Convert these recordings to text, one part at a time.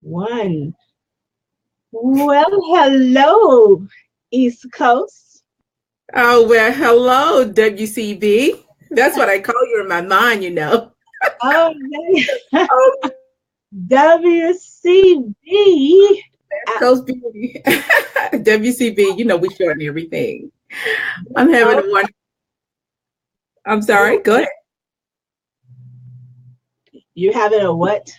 One. Well, hello, East Coast. Oh, well, hello, WCB. That's what I call you in my mind, you know. Oh, Oh, WCB. West Coast Beauty. WCB, you know, we shorten everything. I'm having Oh, a one. I'm sorry, go ahead. you having a what?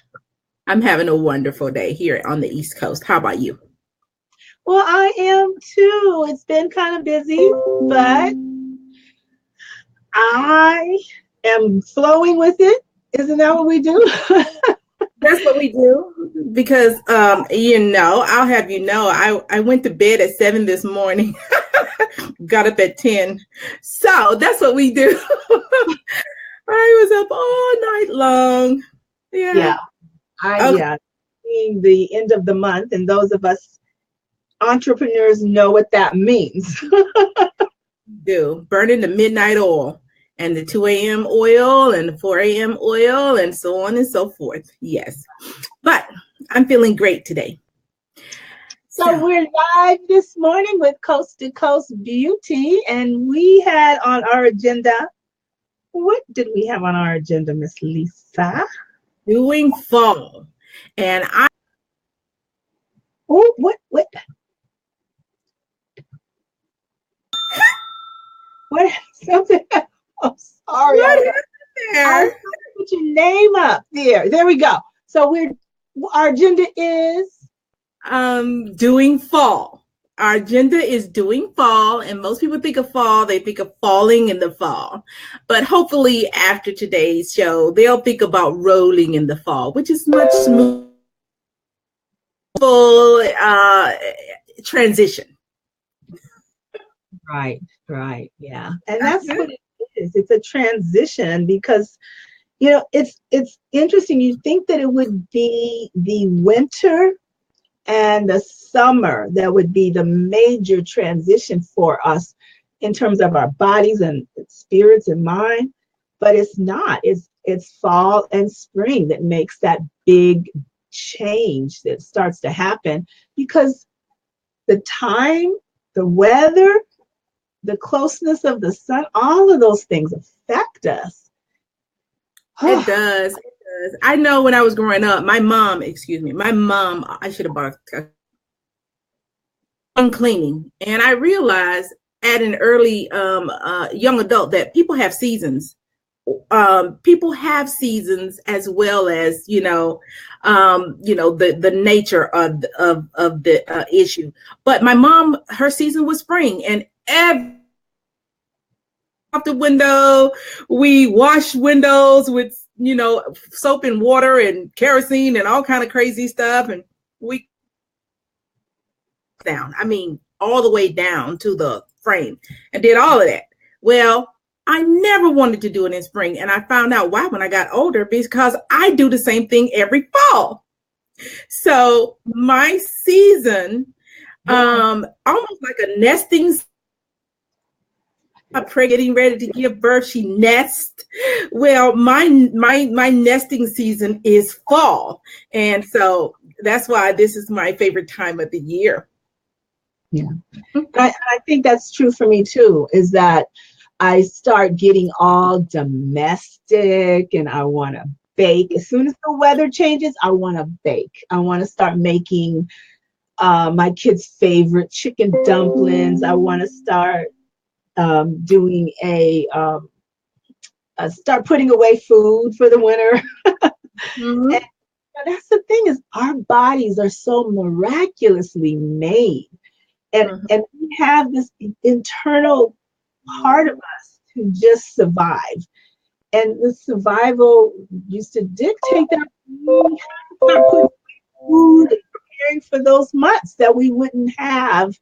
I'm having a wonderful day here on the East Coast. How about you? Well, I am too. It's been kind of busy, but I am flowing with it. Isn't that what we do? That's what we do because, I'll have you know, I went to bed at 7 this morning, got up at 10. So that's what we do. I was up all night long. Yeah, Yeah. Okay. yeah. Being the end of the month, and those of us entrepreneurs know what that means. Do burning the midnight oil and the 2 a.m. oil and the 4 a.m. oil and so on and so forth. Yes. But I'm feeling great today. So we're live this morning with Coast to Coast Beauty, and we had on our agenda. What did we have on our agenda, Miss Lisa? Doing fall. And Oh, what? What? Something? I'm sorry. what is I was there? trying to put your name up there. There we go. So our agenda is. Doing fall. Our agenda is doing fall, and most people think of fall, they think of falling in the fall. But hopefully after today's show, they'll think about rolling in the fall, which is much smoother transition. Right, yeah, and that's what it is. It's a transition because it's interesting. You think that it would be the winter and the summer that would be the major transition for us in terms of our bodies and spirits and mind, but it's not. It's fall and spring that makes that big change that starts to happen because the time, the weather, the closeness of the sun, all of those things affect us. It does. It does. I know when I was growing up, my mom, I should have bought cleaning. And I realized at an early young adult that people have seasons. People have seasons as well as the nature of the issue. But my mom, her season was spring, and off the window, we wash windows with soap and water and kerosene and all kind of crazy stuff, and we down. I mean, all the way down to the frame and did all of that. Well, I never wanted to do it in spring. And I found out why when I got older, because I do the same thing every fall. So my season, almost like a nesting, getting ready to give birth, she nests. Well, my nesting season is fall. And so that's why this is my favorite time of the year. Yeah. I think that's true for me too, is that I start getting all domestic and I want to bake. As soon as the weather changes, I want to bake. I want to start making my kids' favorite chicken dumplings. I want to start doing start putting away food for the winter. Mm-hmm. And that's the thing, is our bodies are so miraculously made. And we have this internal part of us to just survive. And the survival used to dictate that we start putting food and preparing for those months that we wouldn't have,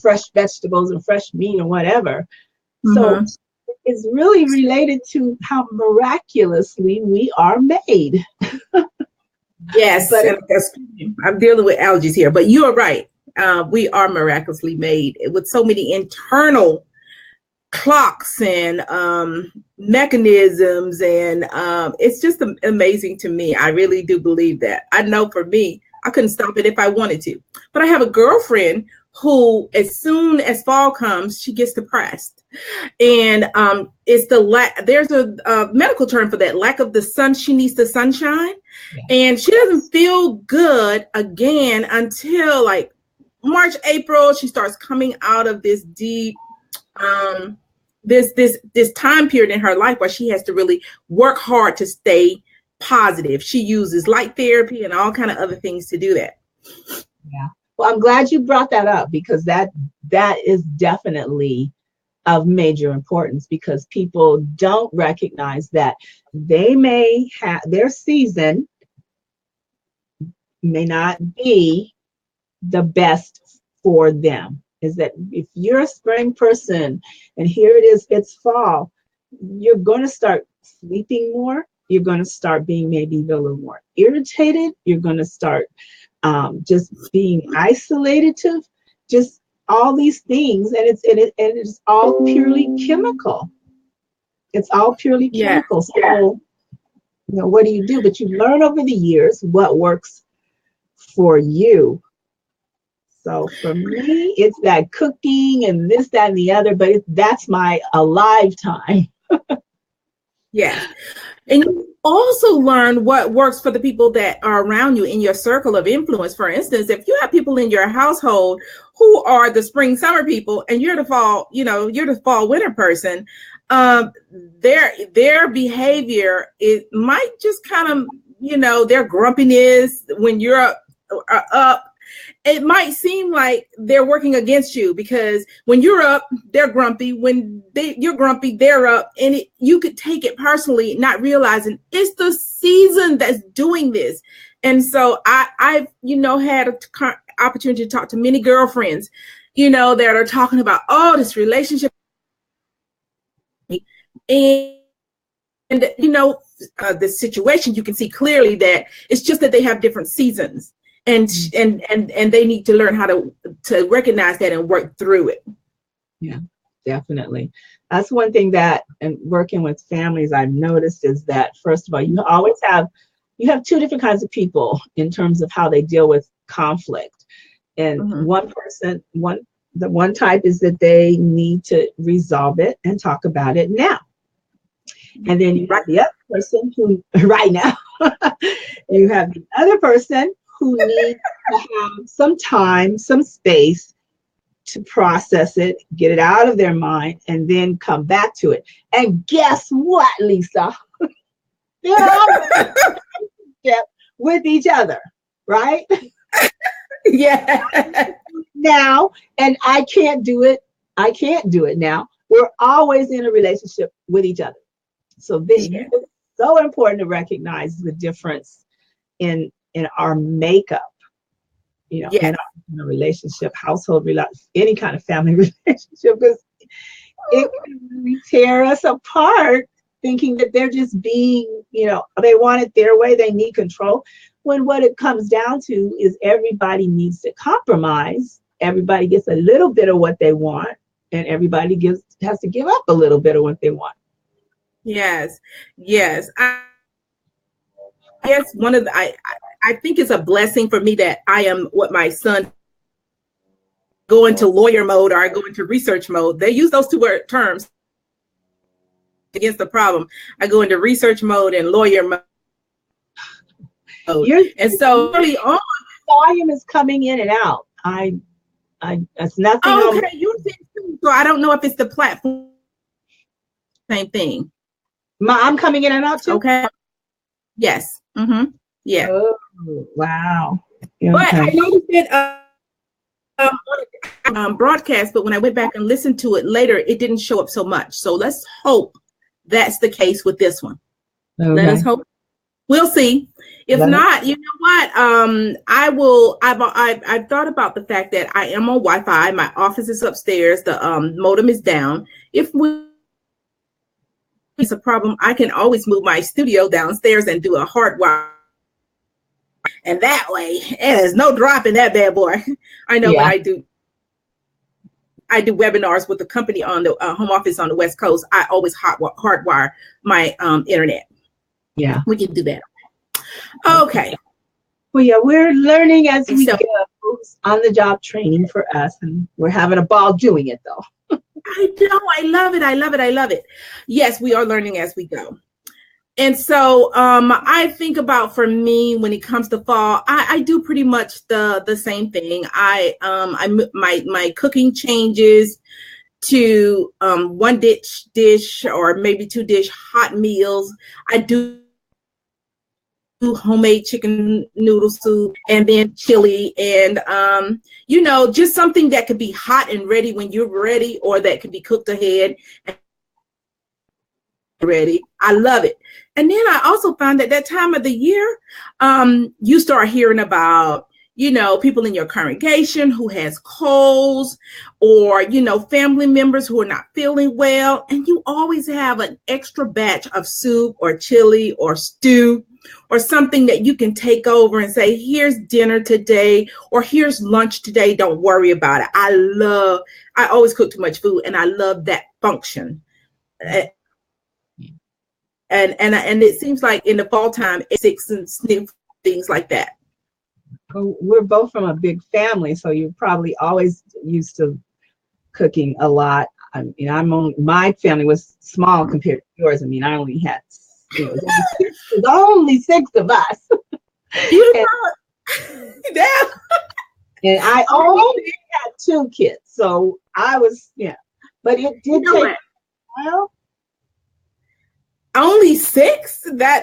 fresh vegetables and fresh meat or whatever. So it's really related to how miraculously we are made. Yes, but I'm dealing with allergies here, but you are right. We are miraculously made with so many internal clocks and mechanisms, and it's just amazing to me. I really do believe that. I know for me, I couldn't stop it if I wanted to. But I have a girlfriend who, as soon as fall comes, she gets depressed. And it's there's a medical term for that, lack of the sun. She needs the sunshine. Yeah. And she doesn't feel good again until like March, April. She starts coming out of this deep, this time period in her life where she has to really work hard to stay positive. She uses light therapy and all kind of other things to do that. Yeah. Well, I'm glad you brought that up, because that is definitely of major importance, because people don't recognize that they may have their season may not be the best for them. Is that if you're a spring person and here it is, it's fall, you're going to start sleeping more. You're going to start being maybe a little more irritated. You're going to start just being isolated to just all these things. And it's all purely chemical. It's all purely chemical. So, what do you do? But you learn over the years what works for you. So for me, it's that cooking and this, that, and the other, but that's my alive time. Yeah. And you also learn what works for the people that are around you in your circle of influence. For instance, if you have people in your household who are the spring, summer people, and you're the fall, you're the fall, winter person, their behavior, it might just kind of, their grumpiness when you're up, it might seem like they're working against you, because when you're up, they're grumpy. When you're grumpy, they're up. And you could take it personally, not realizing it's the season that's doing this. And so I've had an opportunity to talk to many girlfriends, that are talking about, this relationship. And the situation, you can see clearly that it's just that they have different seasons. And they need to learn how to recognize that and work through it. Yeah, definitely. That's one thing that, and working with families, I've noticed is that, first of all, you have two different kinds of people in terms of how they deal with conflict. And one type is that they need to resolve it and talk about it now. And then you have the other person who, right now, you have the other person who needs to have some time, some space to process it, get it out of their mind, and then come back to it. And guess what, Lisa? They're all in a relationship with each other, right? Yeah. Now, and I can't do it now. We're always in a relationship with each other. So it's so important to recognize the difference in our makeup, in a relationship, household, any kind of family relationship, because it can really tear us apart, thinking that they're just being, they want it their way, they need control, when what it comes down to is everybody needs to compromise. Everybody gets a little bit of what they want, and everybody has to give up a little bit of what they want. Yes. I guess I think it's a blessing for me that I am what my son go into lawyer mode, or I go into research mode. They use those two terms against the problem. I go into research mode and lawyer mode. And so early on, volume is coming in and out. That's nothing. Oh, okay, you think too. So I don't know if it's the platform. Same thing. I'm coming in and out too. Okay. Yes. Mm-hmm. Yeah. Oh, wow. Okay. But I noticed it broadcast, but when I went back and listened to it later, it didn't show up so much. So let's hope that's the case with this one. Okay. Let us hope. We'll see. If not, you know what? I've thought about the fact that I am on Wi-Fi. My office is upstairs. The modem is down. If it's a problem, I can always move my studio downstairs and do a hard wire. And that way, there's no drop in that bad boy. I know when I do webinars with the company on the home office on the West Coast, I always hardwire my internet. Yeah. We can do that. Okay. Well, yeah, we're learning as we So go. It's on-the-job training for us, and we're having a ball doing it, though. I know, I love it. I love it. I love it. Yes, we are learning as we go. And so I think about, for me, when it comes to fall, I do pretty much the same thing. My cooking changes to one dish or maybe two dish hot meals. I do homemade chicken noodle soup and then chili and just something that could be hot and ready when you're ready, or that could be cooked ahead and ready. I love it. And then I also found that time of the year, you start hearing about, people in your congregation who has colds, or, family members who are not feeling well. And you always have an extra batch of soup or chili or stew or something that you can take over and say, here's dinner today, or here's lunch today. Don't worry about it. I always cook too much food, and I love that function. And it seems like in the fall time, it's six and sniff, things like that. We're both from a big family, so you're probably always used to cooking a lot. My family was small compared to yours. I mean, I only had, it was only six of us. And I only had two kids, so I was, but it did take a while. Only six? By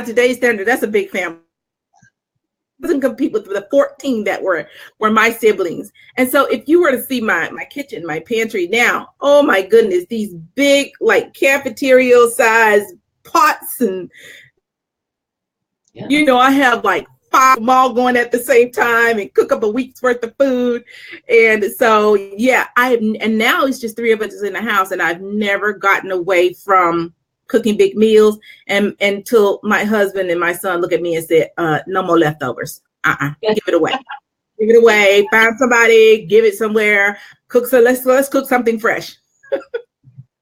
today's standard, that's a big family. Doesn't compete with the 14 that were my siblings. And so if you were to see my kitchen, my pantry now, oh my goodness, these big, like, cafeteria size pots, and I have like 5 of them all going at the same time and cook up a week's worth of food. And so and now it's just 3 of us in the house, and I've never gotten away from cooking big meals until my husband and my son look at me and say, no more leftovers. Give it away. Give it away. Find somebody, give it somewhere. Cook. So let's cook something fresh.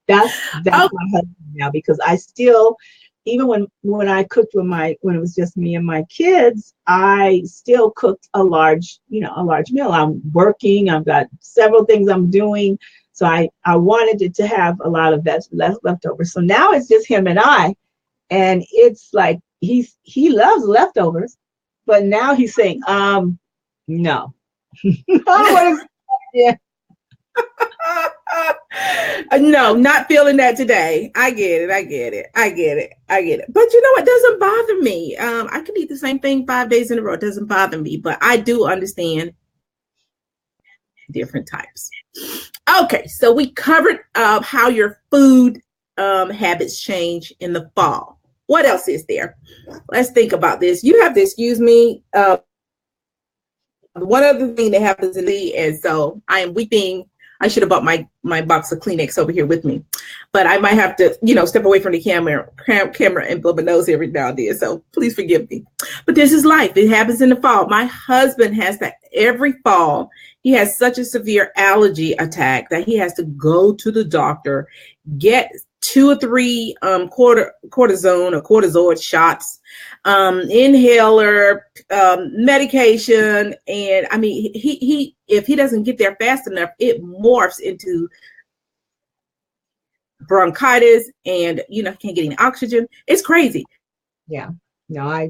That's my husband now, because I still, even when I cooked when it was just me and my kids, I still cooked a large meal. I'm working. I've got several things I'm doing. So I wanted it to have a lot of leftovers. So now it's just him and I, and it's like he loves leftovers, but now he's saying, no. Yeah. No, not feeling that today. I get it. But it doesn't bother me. I can eat the same thing 5 days in a row. It doesn't bother me, but I do understand different types. Okay, so we covered how your food habits change in the fall. What else is there? Let's think about this. You have to excuse me. One other thing that happens in me, and so I am weeping. I should have bought my box of Kleenex over here with me, but I might have to, step away from the camera and blow my nose every now and then. So please forgive me. But this is life. It happens in the fall. My husband has that every fall. He has such a severe allergy attack that he has to go to the doctor, get 2 or 3 cortisone or cortisone shots, inhaler, medication. And I mean, he if he doesn't get there fast enough, it morphs into bronchitis, and he can't get any oxygen. It's crazy. Yeah. No, I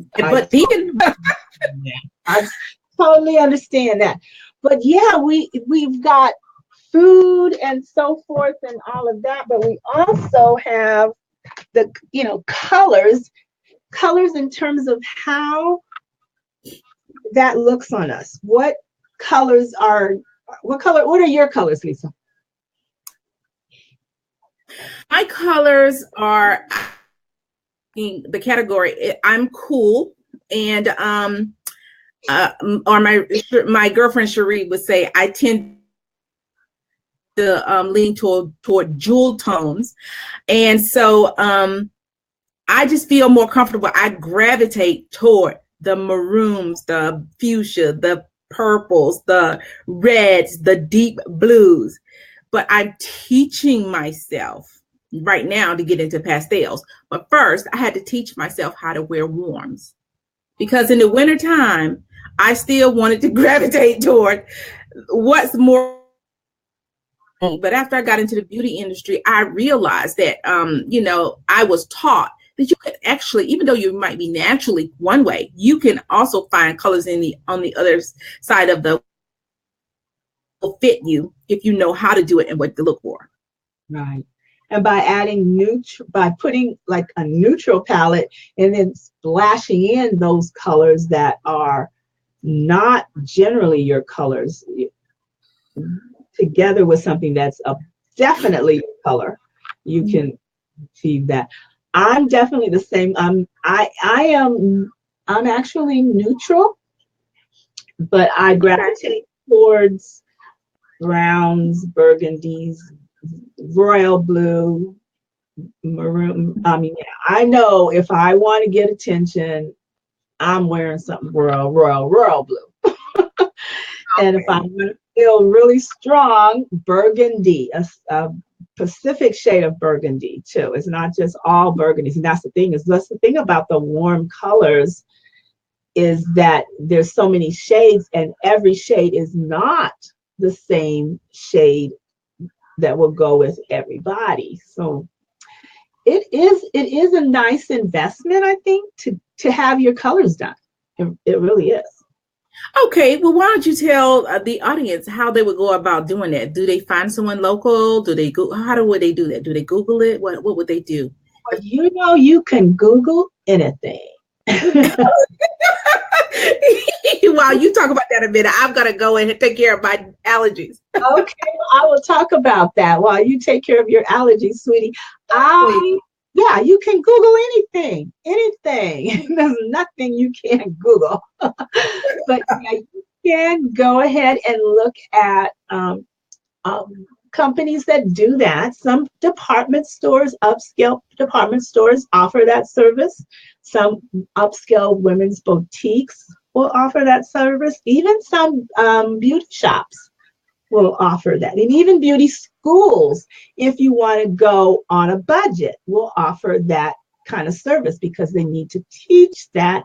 totally understand that. But yeah, we've got food and so forth and all of that, but we also have the colors in terms of how that looks on us. What are your colors, Lisa? My colors are in the category I'm cool, and or my girlfriend Cherie would say I tend to lean toward jewel tones, and so I just feel more comfortable. I gravitate toward the maroons, the fuchsia, the purples, the reds, the deep blues. But I'm teaching myself right now to get into pastels. But first, I had to teach myself how to wear warms, because in the wintertime, I still wanted to gravitate toward what's more. But after I got into the beauty industry, I realized that, I was taught that you could actually, even though you might be naturally one way, you can also find colors on the other side of the will fit you if you know how to do it and what to look for. Right. And by adding by putting like a neutral palette and then splashing in those colors that are not generally your colors together with something that's definitely your color, you can achieve that. I'm definitely the same. I'm actually neutral, but I gravitate towards browns, burgundies, royal blue, maroon. I mean, yeah, I know if I want to get attention, I'm wearing something royal blue. And if I want to feel really strong, burgundy, a Pacific shade of burgundy too. It's not just all burgundies. And that's the thing about the warm colors is that there's so many shades, and every shade is not the same shade that will go with everybody. So it is a nice investment, I think, to have your colors done. It really is. Okay, well, why don't you tell the audience how they would go about doing that? Do they find someone local? Do they go? Would they do that? Do they Google it? What would they do? Well, you can Google anything. While you talk about that a minute, I'm gonna go and take care of my allergies. Okay, well, I will talk about that while you take care of your allergies, sweetie. Yeah, you can Google anything. There's nothing you can't Google. But yeah, you can go ahead and look at companies that do that. Some department stores, upscale department stores, offer that service. Some upscale women's boutiques will offer that service. Even some beauty shops will offer that. And even beauty schools, if you want to go on a budget, will offer that kind of service because they need to teach that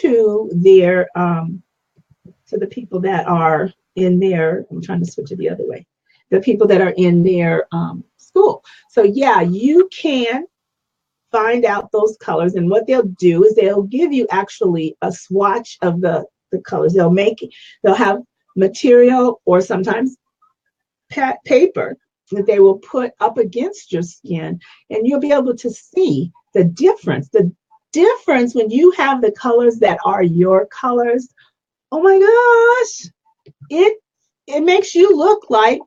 to their to the people that are in their, I'm trying to switch it the other way, the people that are in their school. So yeah, you can find out those colors, and what they'll do is they'll give you actually a swatch of the colors. They'll have material or sometimes paper that they will put up against your skin, and you'll be able to see the difference. The difference when you have the colors that are your colors, oh my gosh, it makes you look like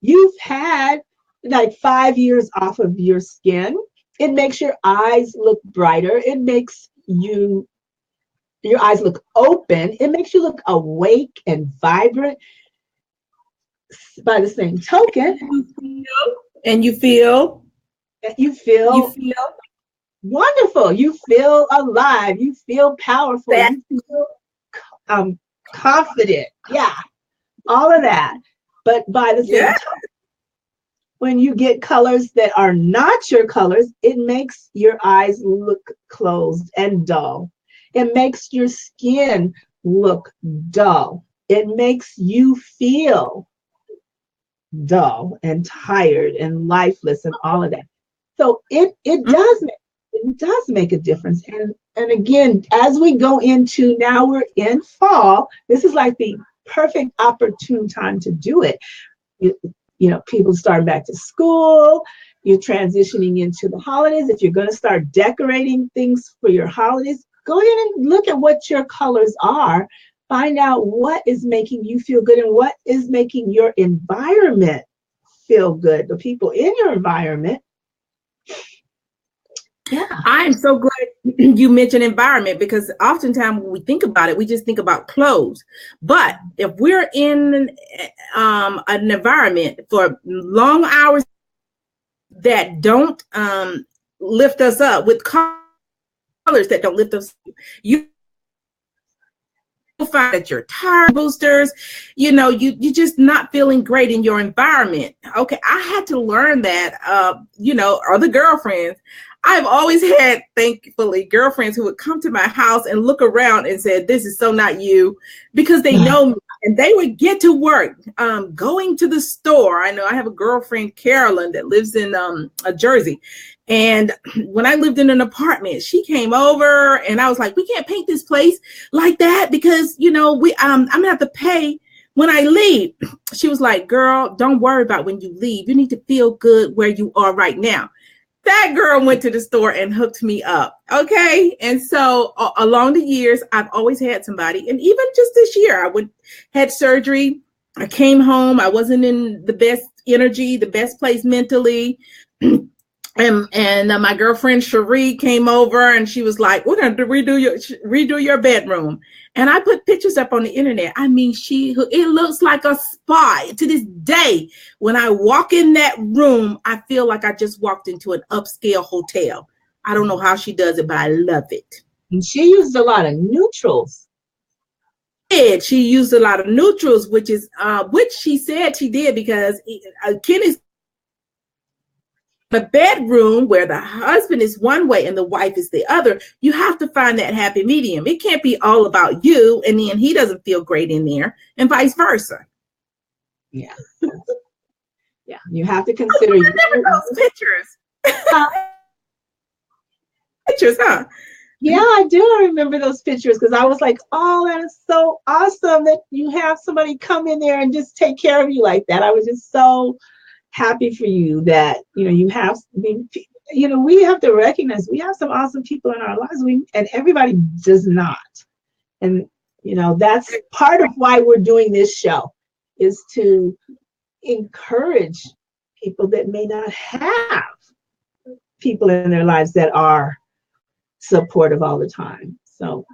you've had like 5 years off of your skin. It makes your eyes look brighter. It makes your eyes look open. It makes you look awake and vibrant. By the same token, you feel wonderful. You feel alive. You feel powerful. You feel confident. Yeah, all of that. But by the same token, when you get colors that are not your colors, it makes your eyes look closed and dull. It makes your skin look dull. It makes you feel dull and tired and lifeless and all of that. So it does make a difference. And again, as we go into, now we're in fall, this is like the perfect opportune time to do it. You know, people starting back to school, you're transitioning into the holidays. If you're going to start decorating things for your holidays, go ahead and look at what your colors are. Find out what is making you feel good and what is making your environment feel good, the people in your environment. Yeah. I'm so glad you mentioned environment, because oftentimes when we think about it, we just think about clothes. But if we're in an environment for long hours that don't lift us up, with colors that don't lift us up, you find that you're tired, boosters, you're just not feeling great in your environment. Okay, I had to learn that, other girlfriends, I've always had, thankfully, girlfriends who would come to my house and look around and said, this is so not you, because they know me, and they would get to work going to the store. I know I have a girlfriend, Carolyn, that lives in Jersey. And when I lived in an apartment, she came over and I was like, we can't paint this place like that because, you know, I'm gonna have to pay when I leave. She was like, girl, don't worry about when you leave. You need to feel good where you are right now. That girl went to the store and hooked me up. Okay. And so along the years, I've always had somebody. And even just this year, had surgery. I came home. I wasn't in the best energy, the best place mentally. And my girlfriend Cherie came over and she was like, we're going to redo your bedroom. And I put pictures up on the internet. I mean, it looks like a spa to this day. When I walk in that room, I feel like I just walked into an upscale hotel. I don't know how she does it, but I love it. And she used a lot of neutrals. She used a lot of neutrals, which she said she did because Kenny's the bedroom where the husband is one way and the wife is the other. You have to find that happy medium. It can't be all about you and then he doesn't feel great in there, and vice versa. Yeah. Yeah. You have to consider those pictures. Pictures, huh? Yeah, I do remember those pictures because I was like, oh, that is so awesome that you have somebody come in there and just take care of you like that. I was just so happy for you that, you know, you have, you know, we have to recognize we have some awesome people in our lives, and everybody does not. And, you know, that's part of why we're doing this show, is to encourage people that may not have people in their lives that are supportive all the time. So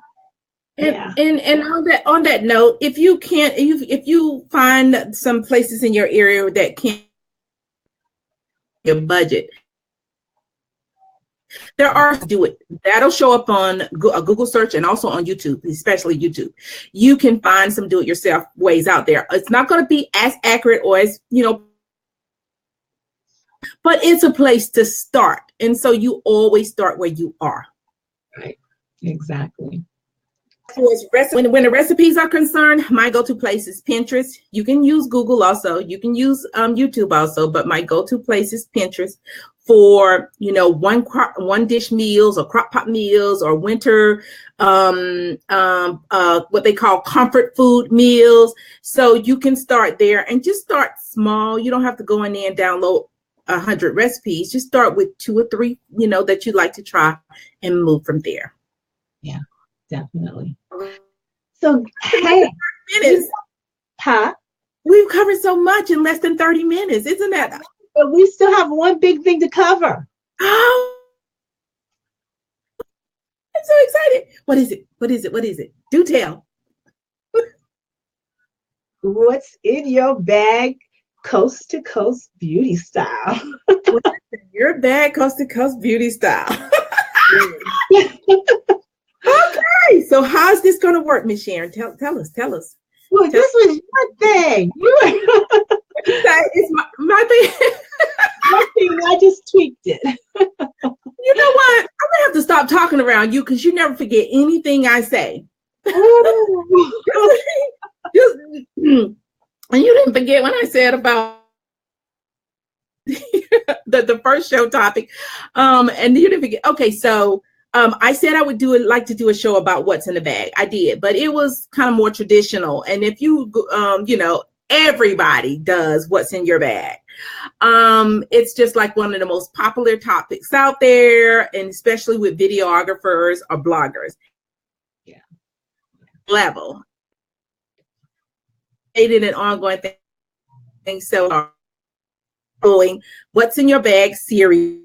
yeah. And on that note, if you find some places in your area that can't your budget, there are do it. That'll show up on a Google search and also on YouTube, especially YouTube. You can find some do-it-yourself ways out there. It's not going to be as accurate or as, you know, but it's a place to start. And so you always start where you are. Right. Exactly. When the recipes are concerned, my go-to place is Pinterest. You can use Google also. You can use YouTube also, but my go-to place is Pinterest for, you know, one dish meals or crock pot meals or winter, what they call comfort food meals. So you can start there and just start small. You don't have to go in there and download 100 recipes. Just start with 2 or 3, you know, that you'd like to try and move from there. Yeah. Definitely. So, hey, we've covered so much in less than 30 minutes, isn't that? But we still have one big thing to cover. Oh, I'm so excited. What is it? What is it? What is it? Do tell. What's in your bag? Coast to coast beauty style. What's in your bag? Coast to coast beauty style. Okay, so how's this going to work, Miss Sharen? Tell us. Well, this was your thing. It's my thing. My thing. I just tweaked it. You know what? I'm gonna have to stop talking around you because you never forget anything I say. And you didn't forget when I said about the first show topic, and you didn't forget. Okay, so. I said I would like to do a show about what's in the bag. I did, but it was kind of more traditional. And if you, you know, everybody does what's in your bag. It's just like one of the most popular topics out there, and especially with videographers or bloggers. Yeah. Level. It is an ongoing thing. So, going what's in your bag series.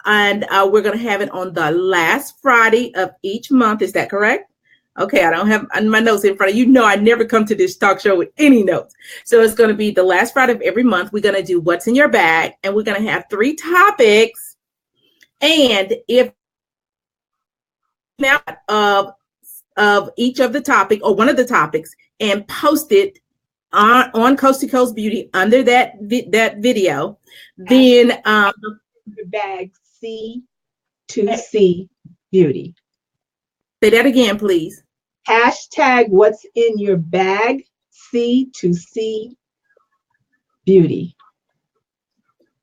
And we're going to have it on the last Friday of each month. Is that correct? Okay, I don't have my notes in front of you. I never come to this talk show with any notes. So it's going to be the last Friday of every month. We're going to do what's in your bag, and we're going to have 3 topics. And if now of each of the topic or one of the topics and post it on Coast to Coast Beauty under that video, then your bag C2C beauty. Say that again, please. Hashtag what's in your bag C2C beauty.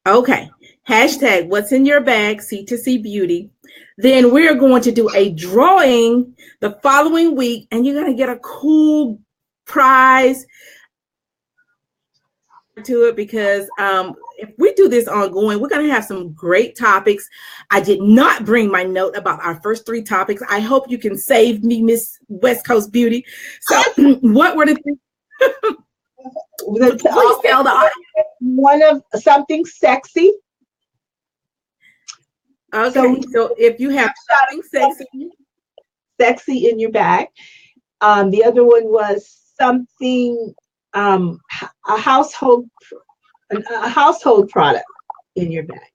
Okay. Hashtag what's in your bag C2C beauty. Then we're going to do a drawing the following week, and you're going to get a cool prize to it, because if we do this ongoing, we're going to have some great topics. I did not bring my note about our first 3 topics. I hope you can save me, Miss West Coast Beauty. So what were the things? Please tell the audience. One of something sexy. Okay, so if you have something sexy in your bag. The other one was something, a household product in your bag,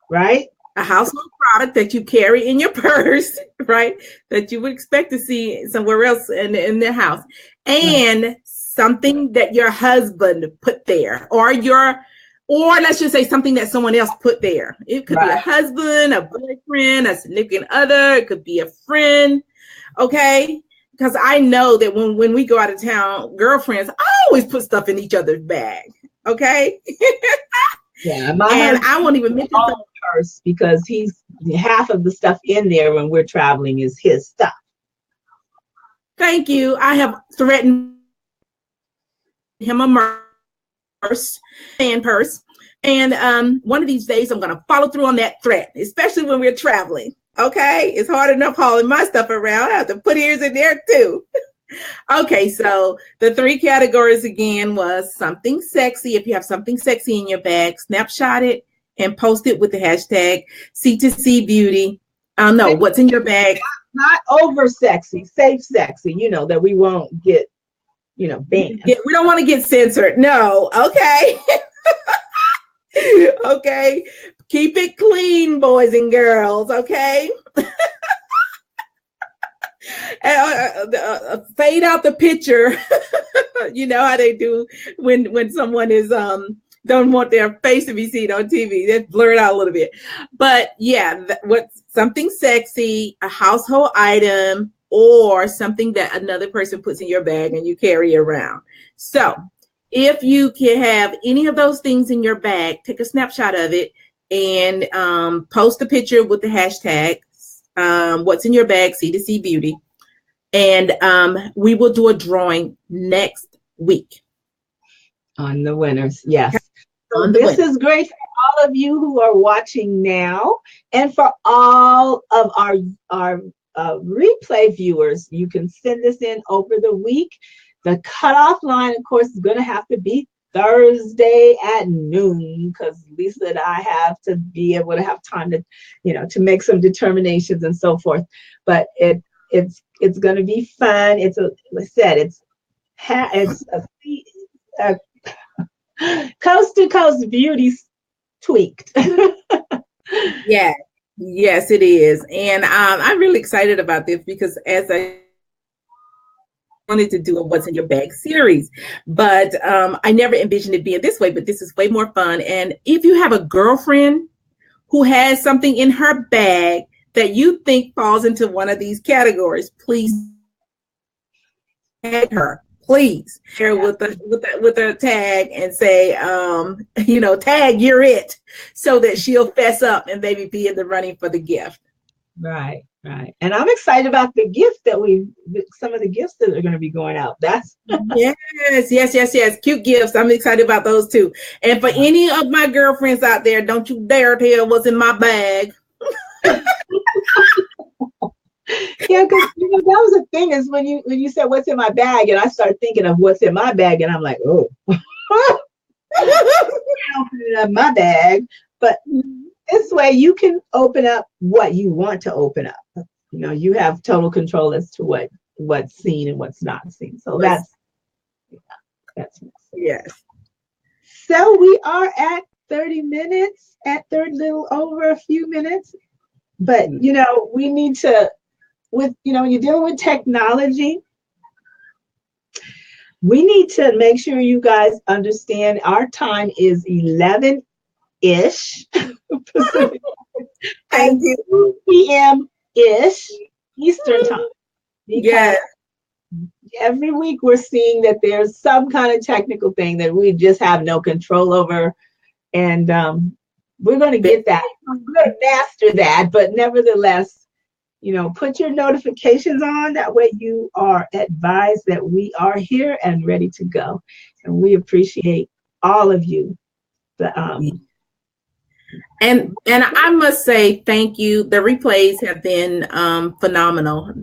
right? A household product that you carry in your purse, right? That you would expect to see somewhere else in their house. And something that your husband put there, or let's just say something that someone else put there. It could be a husband, a boyfriend, a significant other. It could be a friend. Okay. Because I know that when we go out of town, girlfriends always put stuff in each other's bag. Okay. Yeah. And I won't even mention the purse, because he's half of the stuff in there when we're traveling is his stuff. Thank you. I have threatened him a purse. And one of these days I'm going to follow through on that threat, especially when we're traveling. Okay. It's hard enough hauling my stuff around. I have to put his in there too. Okay. So the 3 categories again was something sexy. If you have something sexy in your bag, snapshot it and post it with the hashtag C2C beauty. No, what's in your bag? Not over sexy, safe sexy, that we won't get, banned. We don't want to get censored. No. Okay. Okay. Keep it clean, boys and girls. Okay. Fade out the picture. You know how they do when someone is don't want their face to be seen on TV. They blur it out a little bit. But yeah, what's something sexy, a household item, or something that another person puts in your bag and you carry around. So if you can have any of those things in your bag, take a snapshot of it and post a picture with the hashtag what's in your bag C2C beauty. And we will do a drawing next week on the winners. Yes. So this is great for all of you who are watching now, and for all of our replay viewers. You can send this in over the week. The cutoff line, of course, is going to have to be Thursday at noon, because Lisa and I have to be able to have time to, to make some determinations and so forth. But it's going to be fun. Like I said, it's a coast to coast beauty tweaked. Yeah. Yes, it is. And I'm really excited about this, because as I wanted to do a what's in your bag series, but I never envisioned it being this way, but this is way more fun. And if you have a girlfriend who has something in her bag that you think falls into one of these categories, please tag her. Please share with her tag and say, tag you're it, so that she'll fess up and maybe be in the running for the gift. Right. And I'm excited about the gift some of the gifts that are going to be going out. That's yes. Cute gifts. I'm excited about those too. And for any of my girlfriends out there, don't you dare tell what's in my bag. Yeah, because that was the thing, is when you said what's in my bag, and I started thinking of what's in my bag, and I'm like, oh, opening up my bag. But this way, you can open up what you want to open up. You have total control as to what's seen and what's not seen. So that's yes. So we are at 30 minutes, little over a few minutes. But we need to. When you're dealing with technology, we need to make sure you guys understand our time is 11 ish Pacific, Thank and you. 2 p.m. ish Eastern time. Because Yes. every week we're seeing that there's some kind of technical thing that we just have no control over. And we're going to get that. We're going to master that. But nevertheless, put your notifications on. That way you are advised that we are here and ready to go. And we appreciate all of you. And I must say thank you. The replays have been phenomenal,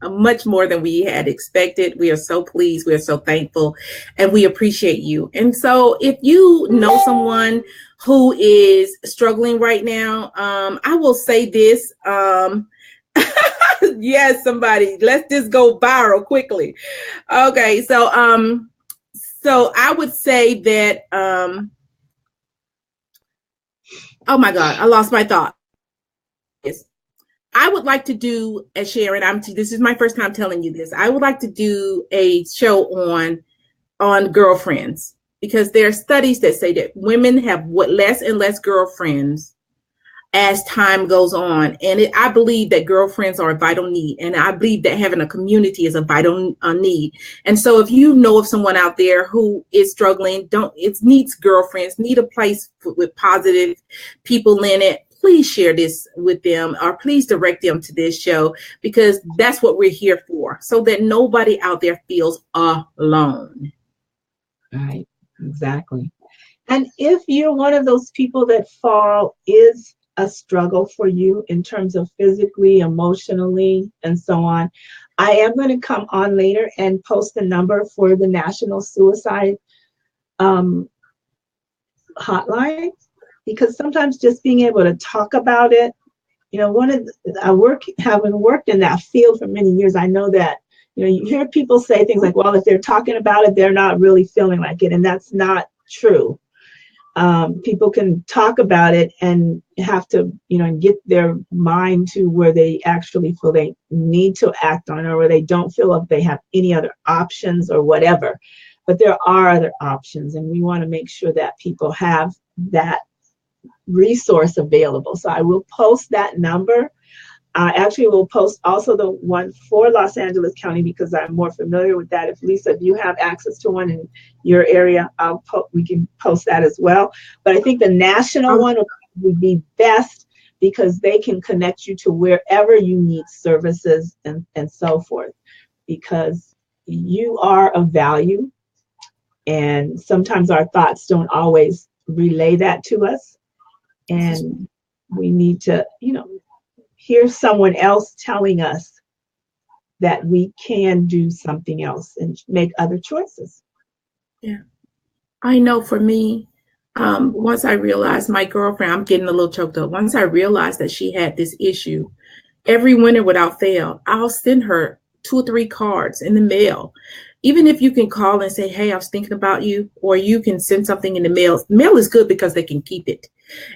much more than we had expected. We are so pleased. We are so thankful, and we appreciate you. And so if you know someone who is struggling right now, I will say this. Yes, somebody, let's just go viral quickly. Okay, so I would say that oh my God, I lost my thought. Yes. I would like to do, as Sharen, this is my first time telling you this. I would like to do a show on girlfriends, because there are studies that say that women have less and less girlfriends as time goes on. And I believe that girlfriends are a vital need. And I believe that having a community is a vital need. And so if you know of someone out there who is struggling, needs girlfriends, need a place with positive people in it, please share this with them, or please direct them to this show, because that's what we're here for, so that nobody out there feels alone. Right, exactly. And if you're one of those people that fall is a struggle for you in terms of physically, emotionally, and so on, I am going to come on later and post the number for the National Suicide Hotline, because sometimes just being able to talk about it, having worked in that field for many years, I know that, you hear people say things like, well, if they're talking about it, they're not really feeling like it. And that's not true. People can talk about it and have to, get their mind to where they actually feel they need to act on it, or where they don't feel like they have any other options or whatever. But there are other options, and we want to make sure that people have that resource available. So I will post that number. I actually will post also the one for Los Angeles County, because I'm more familiar with that. If Lisa, if you have access to one in your area, we can post that as well. But I think the national one would be best, because they can connect you to wherever you need services and so forth, because you are of value. And sometimes our thoughts don't always relay that to us. And we need to, hear someone else telling us that we can do something else and make other choices. Yeah. I know for me, once I realized my girlfriend, I'm getting a little choked up. Once I realized that she had this issue, every winter without fail, I'll send her 2 or 3 cards in the mail. Even if you can call and say, hey, I was thinking about you, or you can send something in the mail. Mail is good because they can keep it.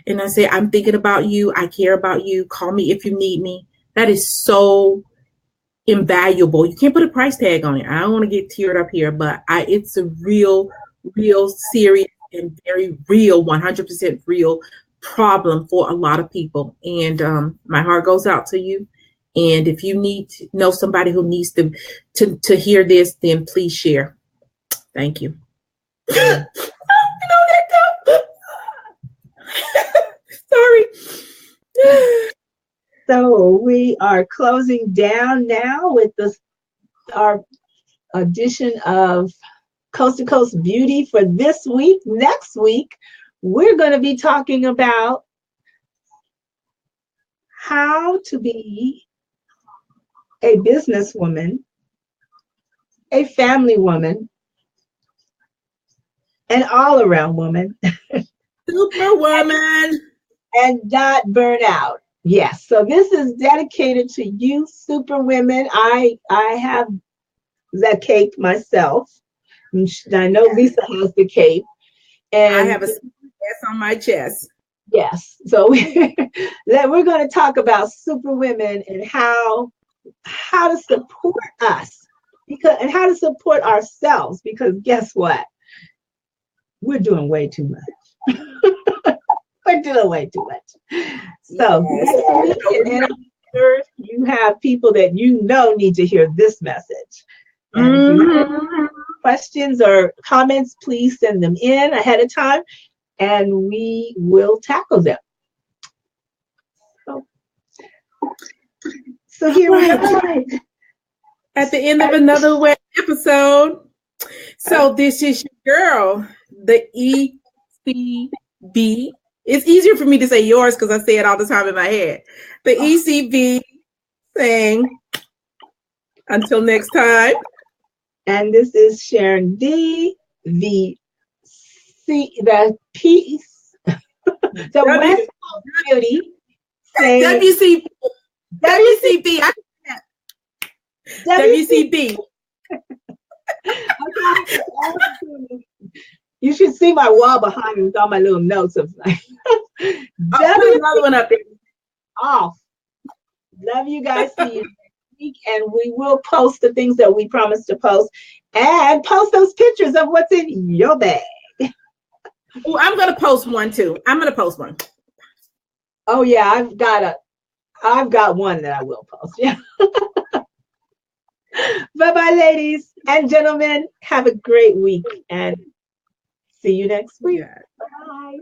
And I say, I'm thinking about you. I care about you. Call me if you need me. That is so invaluable. You can't put a price tag on it. I don't want to get teared up here, but it's a real serious and very real, 100% real problem for a lot of people. And my heart goes out to you. And if you need to know somebody who needs to hear this, then please share. Thank you. Sorry. So we are closing down now with our edition of Coast to Coast Beauty for this week. Next week, we're going to be talking about how to be a businesswoman, a family woman, an all-around woman. Superwoman. And not burn out. Yes. So this is dedicated to you, superwomen. I have the cape myself. I know Lisa has the cape. And I have a S on my chest. Yes. So we're going to talk about superwomen and how to support us, and how to support ourselves, because guess what? We're doing way too much. We're doing way too much. So next week, and I'm sure you have people that you know need to hear this message. And if you have questions or comments, please send them in ahead of time, and we will tackle them. So here we are. At the end of another episode. So this is your girl, the ECB. It's easier for me to say yours because I say it all the time in my head. The ECB saying, until next time. And this is Sharon D, the peace, the West Coast beauty, saying WCB. WCB. You should see my wall behind me with all my little notes of like I'll put another one up there. Off. Love you guys. See you next week, and we will post the things that we promised to post, and post those pictures of what's in your bag. Oh, I'm gonna post one too. I'm gonna post one. Oh yeah, I've got one that I will post. Yeah. Bye-bye, ladies and gentlemen. Have a great week and see you next week. Yeah. Bye.